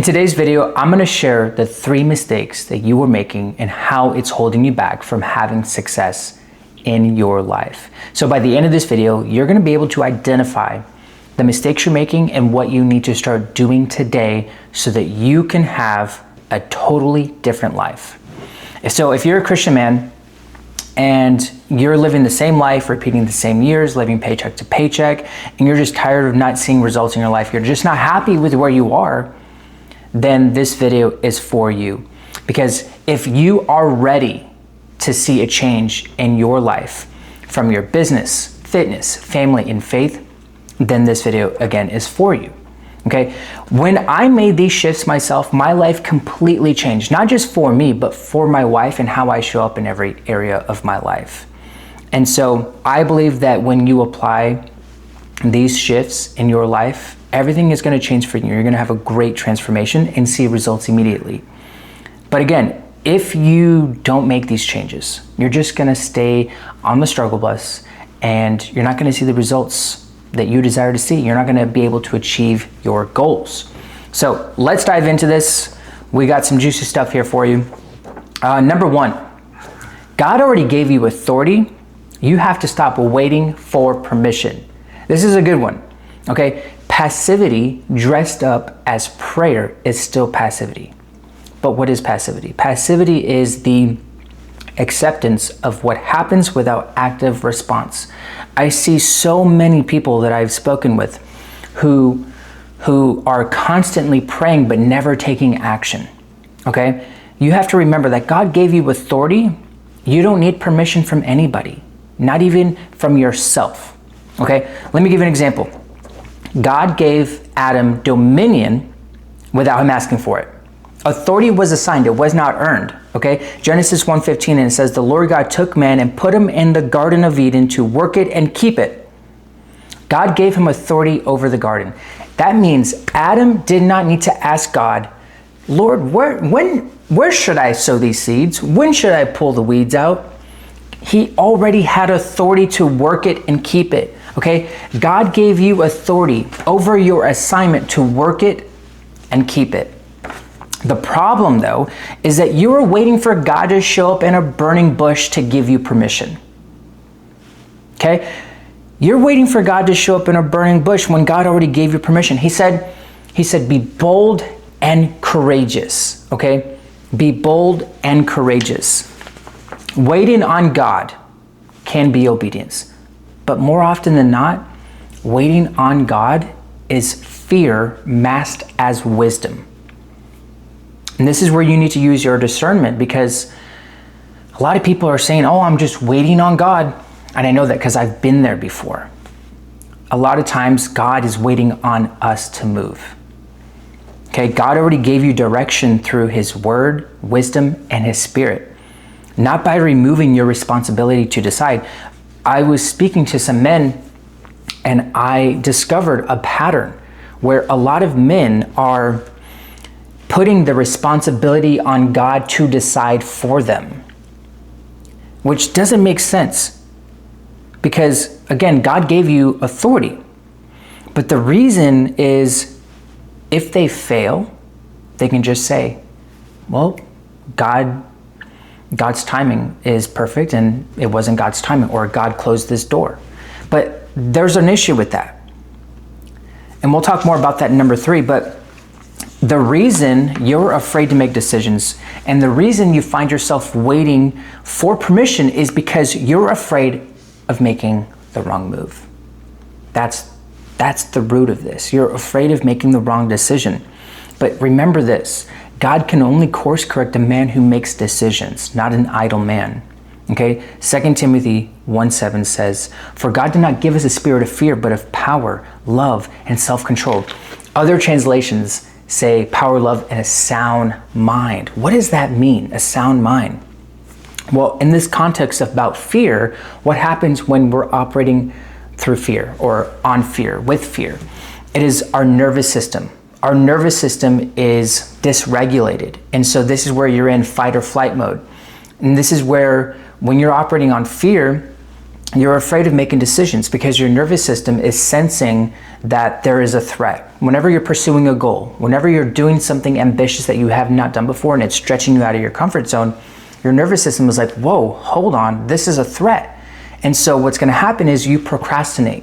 today's video, I'm gonna share the 3 mistakes that you are making and how it's holding you back from having success in your life. So by the end of this video, you're gonna be able to identify the mistakes you're making and what you need to start doing today so that you can have a totally different life. So if you're a Christian man and you're living the same life, repeating the same years, living paycheck to paycheck, and you're just tired of not seeing results in your life, you're just not happy with where you are, then this video is for you. Because if you are ready to see a change in your life from your business, fitness, family, and faith, then this video again is for you. Okay? When I made these shifts myself, my life completely changed, not just for me, but for my wife and how I show up in every area of my life. And so I believe that when you apply these shifts in your life, everything is going to change for you. You're going to have a great transformation and see results immediately. But again, if you don't make these changes, you're just going to stay on the struggle bus and you're not going to see the results that you desire to see. You're not going to be able to achieve your goals. So let's dive into this. We got some juicy stuff here for you. Number 1, God already gave you authority. You have to stop waiting for permission. This is a good one. Okay, passivity dressed up as prayer is still passivity. But what is passivity? Passivity is the acceptance of what happens without active response. I see so many people that I've spoken with who are constantly praying but never taking action. Okay, you have to remember that God gave you authority. You don't need permission from anybody, not even from yourself. Okay, let me give you an example. God gave Adam dominion without him asking for it. Authority was assigned, it was not earned. Okay, Genesis 1:15, and it says, the Lord God took man and put him in the Garden of Eden to work it and keep it. God gave him authority over the garden. That means Adam did not need to ask God, Lord, where should I sow these seeds? When should I pull the weeds out? He already had authority to work it and keep it. Okay, God gave you authority over your assignment to work it and keep it. The problem, though, is that you are waiting for God to show up in a burning bush to give you permission. Okay, you're waiting for God to show up in a burning bush when God already gave you permission. He said, be bold and courageous. Okay, be bold and courageous. Waiting on God can be obedience. But more often than not, waiting on God is fear masked as wisdom. And this is where you need to use your discernment, because a lot of people are saying, oh, I'm just waiting on God. And I know that because I've been there before. A lot of times God is waiting on us to move. Okay, God already gave you direction through his word, wisdom, and his spirit, not by removing your responsibility to decide. I was speaking to some men and I discovered a pattern where a lot of men are putting the responsibility on God to decide for them, which doesn't make sense. Because again, God gave you authority. But the reason is if they fail, they can just say, well, God's timing is perfect and it wasn't God's timing, or God closed this door. But there's an issue with that. And we'll talk more about that in number 3. But the reason you're afraid to make decisions and the reason you find yourself waiting for permission is because you're afraid of making the wrong move. That's the root of this. You're afraid of making the wrong decision. But remember this, God can only course correct a man who makes decisions, not an idle man. Okay, 2 Timothy 1:7 says, for God did not give us a spirit of fear, but of power, love, and self-control. Other translations say power, love, and a sound mind. What does that mean, a sound mind? Well, in this context about fear, what happens when we're operating through fear or on fear, with fear? It is our nervous system. Our nervous system is dysregulated. And so this is where you're in fight or flight mode. And this is where when you're operating on fear, You're afraid of making decisions because your nervous system is sensing that there is a threat. Whenever you're pursuing a goal, whenever you're doing something ambitious that you have not done before and it's stretching you out of your comfort zone, your nervous system is like, whoa, hold on, this is a threat. And so what's going to happen is you procrastinate.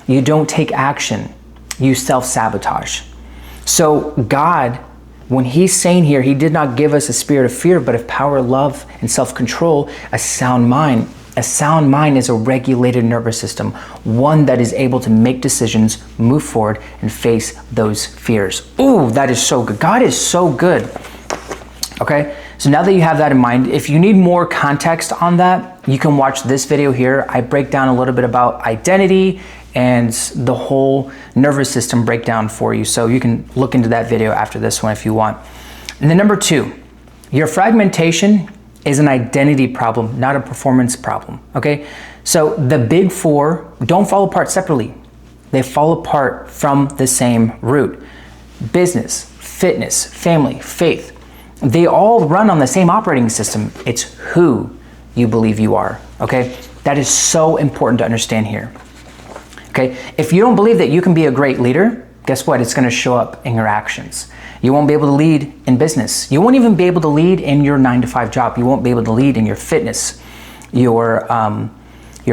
You don't take action. You self-sabotage. So God, when he's saying here, he did not give us a spirit of fear, but of power, love, and self-control, a sound mind. A sound mind is a regulated nervous system, one that is able to make decisions, move forward, and face those fears. Ooh, that is so good. God is so good. Okay, so now that you have that in mind, if you need more context on that, you can watch this video here. I break down a little bit about identity and the whole nervous system breakdown for you. So you can look into that video after this one if you want. And then number 2, your fragmentation is an identity problem, not a performance problem, okay? So the big 4 don't fall apart separately. They fall apart from the same root. Business, fitness, family, faith, they all run on the same operating system. It's who you believe you are, okay? That is so important to understand here, okay? If you don't believe that you can be a great leader, guess what? It's gonna show up in your actions. You won't be able to lead in business. You won't even be able to lead in your 9-to-5 job. You won't be able to lead in your fitness, your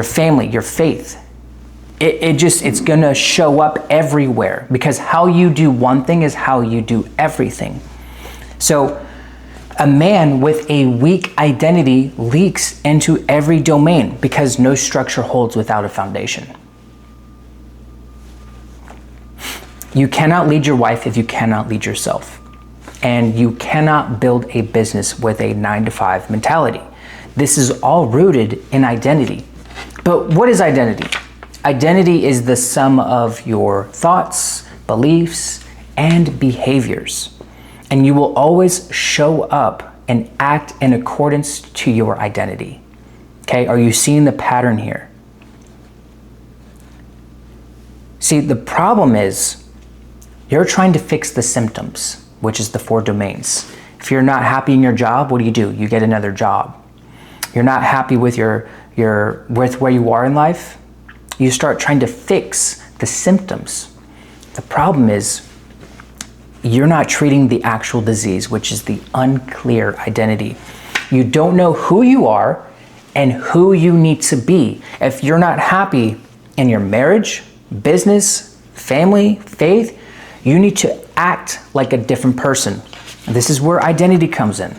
family, your faith. It's gonna show up everywhere because how you do one thing is how you do everything. So a man with a weak identity leaks into every domain because no structure holds without a foundation. You cannot lead your wife if you cannot lead yourself. And you cannot build a business with a 9-to-5 mentality. This is all rooted in identity. But what is identity? Identity is the sum of your thoughts, beliefs, and behaviors. And you will always show up and act in accordance to your identity. Okay, are you seeing the pattern here? See, the problem is, you're trying to fix the symptoms, which is the 4 domains. If you're not happy in your job, what do? You get another job. You're not happy with with where you are in life, you start trying to fix the symptoms. The problem is you're not treating the actual disease, which is the unclear identity. You don't know who you are and who you need to be. If you're not happy in your marriage, business, family, faith, you need to act like a different person. This is where identity comes in.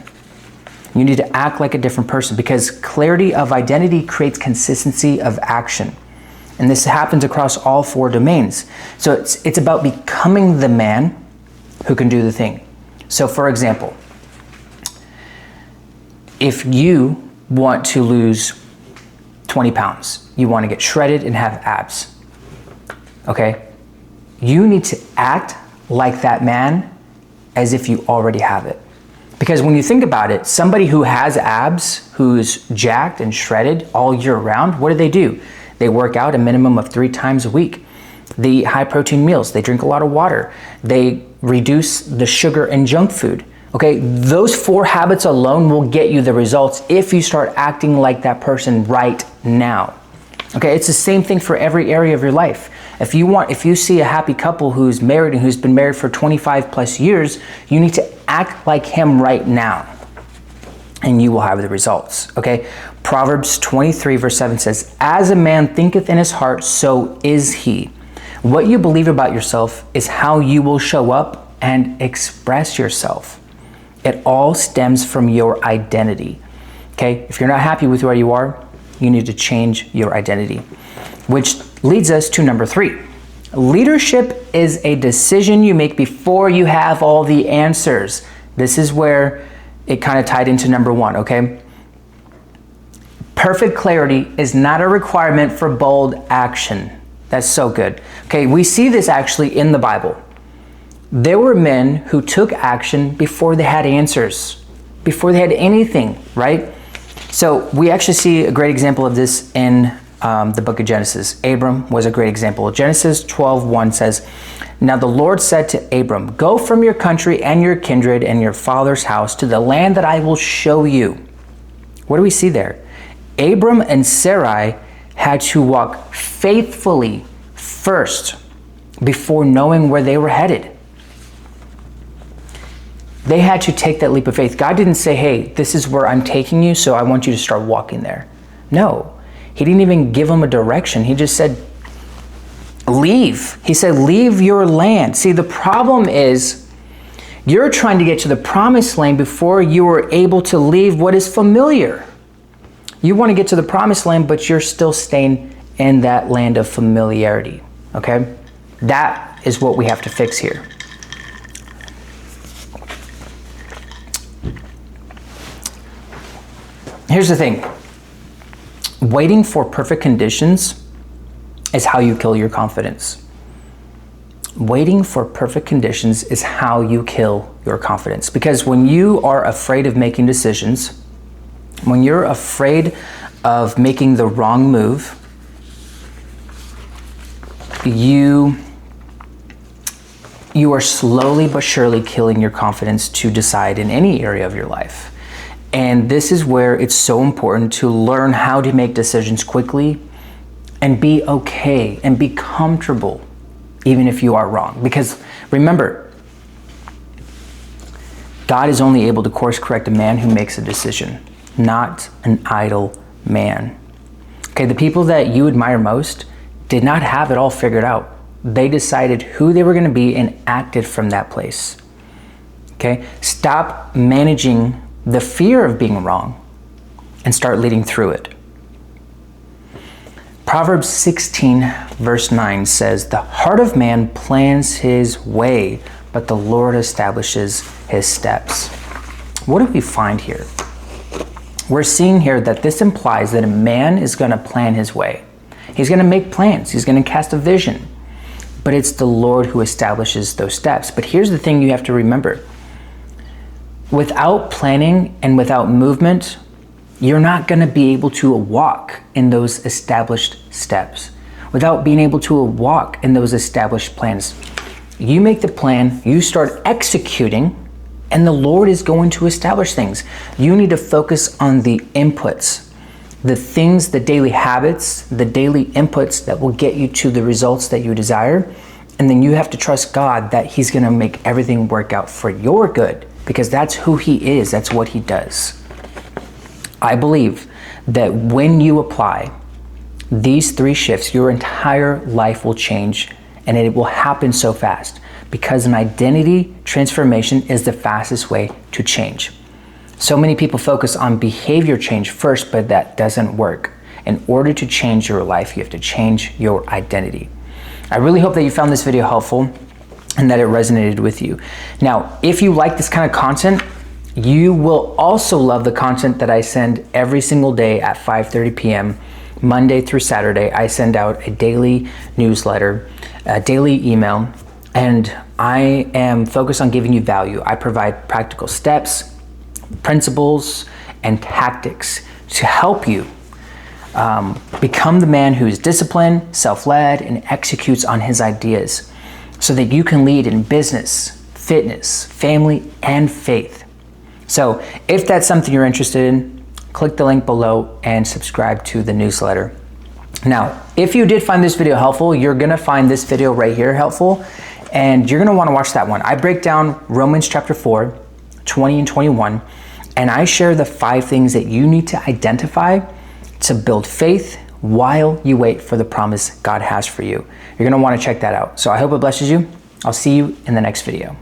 You need to act like a different person because clarity of identity creates consistency of action. And this happens across all 4 domains. So it's about becoming the man who can do the thing. So for example, if you want to lose 20 pounds, you want to get shredded and have abs, okay? You need to act like that man as if you already have it. Because when you think about it, somebody who has abs, who's jacked and shredded all year round, what do? They work out a minimum of 3 times a week. They eat high protein meals. They drink a lot of water. They reduce the sugar and junk food. Okay, those 4 habits alone will get you the results if you start acting like that person right now. Okay, it's the same thing for every area of your life. If you see a happy couple who's married and who's been married for 25 plus years, you need to act like him right now and you will have the results, okay? Proverbs 23 verse 7 says, "As a man thinketh in his heart, so is he." What you believe about yourself is how you will show up and express yourself. It all stems from your identity, okay? If you're not happy with where you are, you need to change your identity. Which leads us to number 3. Leadership is a decision you make before you have all the answers. This is where it kind of tied into number 1, okay? Perfect clarity is not a requirement for bold action. That's so good. Okay, we see this actually in the Bible. There were men who took action before they had answers, before they had anything, right? So we actually see a great example of this in the book of Genesis. Abram was a great example. Genesis 12:1 says, "Now the Lord said to Abram, go from your country and your kindred and your father's house to the land that I will show you." What do we see there? Abram and Sarai had to walk faithfully first before knowing where they were headed. They had to take that leap of faith. God didn't say, hey, this is where I'm taking you, so I want you to start walking there. No, he didn't even give them a direction. He just said, leave. He said, leave your land. See, the problem is you're trying to get to the promised land before you were able to leave what is familiar. You want to get to the promised land, but you're still staying in that land of familiarity, okay? That is what we have to fix here. Here's the thing. Waiting for perfect conditions is how you kill your confidence. Waiting for perfect conditions is how you kill your confidence. Because when you are afraid of making decisions, when you're afraid of making the wrong move, you are slowly but surely killing your confidence to decide in any area of your life. And this is where it's so important to learn how to make decisions quickly and be okay and be comfortable even if you are wrong. Because remember, God is only able to course correct a man who makes a decision, not an idle man. Okay, the people that you admire most did not have it all figured out. They decided who they were going to be and acted from that place. Okay, stop managing the fear of being wrong and start leading through it. Proverbs 16 verse 9 says, the heart of man plans his way, but the Lord establishes his steps. What do we find here? We're seeing here that this implies that a man is going to plan his way. He's going to make plans. He's going to cast a vision. But it's the Lord who establishes those steps. But here's the thing you have to remember. Without planning and without movement, you're not going to be able to walk in those established steps. Without being able to walk in those established plans, you make the plan, you start executing, and the Lord is going to establish things. You need to focus on the inputs, the things, the daily habits, the daily inputs that will get you to the results that you desire. And then you have to trust God that he's going to make everything work out for your good, because that's who he is. That's what he does. I believe that when you apply these 3 shifts, your entire life will change, and it will happen so fast, because an identity transformation is the fastest way to change. So many people focus on behavior change first, but that doesn't work. In order to change your life, you have to change your identity. I really hope that you found this video helpful and that it resonated with you. Now, if you like this kind of content, you will also love the content that I send every single day at 5:30 p.m. Monday through Saturday. I send out a daily newsletter, a daily email, and I am focused on giving you value. I provide practical steps, principles, and tactics to help you become the man who is disciplined, self-led, and executes on his ideas so that you can lead in business, fitness, family, and faith. So if that's something you're interested in, click the link below and subscribe to the newsletter. Now, if you did find this video helpful, you're gonna find this video right here helpful, and you're gonna wanna watch that one. I break down Romans chapter 4, 20 and 21, and I share the 5 things that you need to identify to build faith while you wait for the promise God has for you. You're gonna wanna check that out. So I hope it blesses you. I'll see you in the next video.